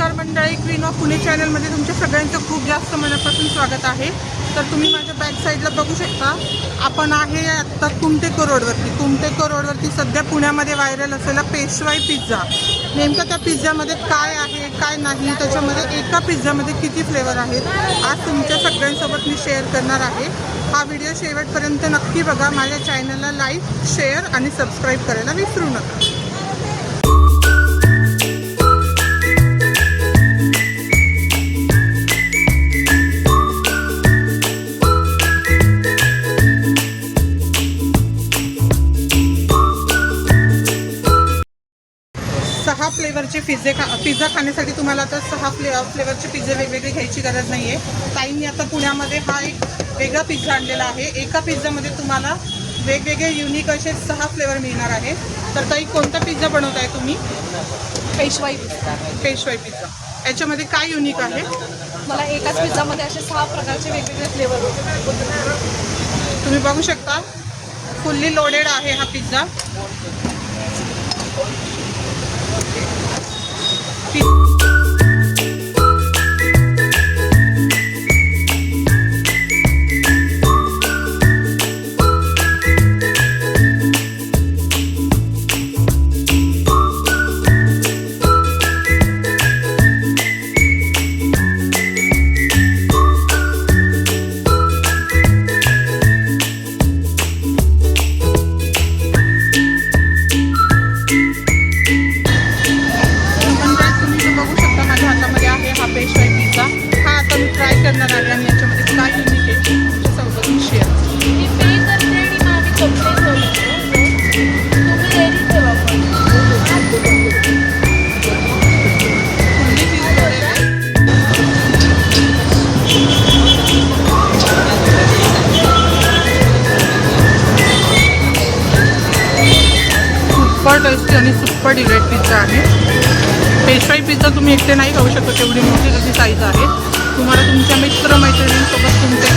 नमस्कार मंडळी, queen of Pune चॅनलमध्ये तुमच्या सगळ्यांचं खूप जास्त मनापासून स्वागत आहे. तर तुम्ही माझ्या बॅक साईडला बघू शकता, आपण आहे आत्ता कुमटेको रोडवरती सध्या पुण्यामध्ये व्हायरल असलेला पेशवाई पिझ्झा. नेमकं त्या पिझ्झामध्ये काय आहे काय नाही, त्याच्यामध्ये एका पिझ्झामध्ये किती फ्लेवर आहेत, आज तुमच्या सगळ्यांसोबत मी शेअर करणार आहे. हा व्हिडिओ शेवटपर्यंत नक्की बघा. माझ्या चॅनलला लाईक, शेअर आणि सबस्क्राईब करायला विसरू नका. सहा फ्लेवरचे पिझ्झा खाण्यासाठी तुम्हाला आता 6 फ्लेवरचे पिझ्झे वेगवेगळे घ्यायची गरज नाही आहे. ताईंनी आता पुण्यामध्ये हा एक वेगळा पिझ्झा आणलेला आहे. एका पिझ्झामध्ये तुम्हाला वेगवेगळे युनिक असे 6 फ्लेवर मिळणार आहेत. तर ताई, कोणता पिझ्झा बनवताय तुम्ही? पेशवाई पिझ्झा. याच्यामध्ये काय युनिक आहे? मला एकाच पिझ्झामध्ये असे 6 प्रकारचे वेगवेगळे फ्लेवर होते. तुम्ही बघू शकता, फुल्ली लोडेड आहे हा पिझ्झा. करणार आहे आणि याच्यामध्ये काय युनिक आहे तुमच्यासोबत शेअर. मी पे करते आणि मग आम्ही कंप्लेंट करतो. तुम्ही रेडी ठेवा. सुपर टेस्टी आणि सुपर डिलाइट पिझ्झा आहे. पेशवाई पिझ्झा तुम्ही एकटे नाही खाऊ शकत, एवढी मोठी त्याची साईज आहे. तुम्हाला तुमच्या मित्रमैत्रिणींसोबत तुमचे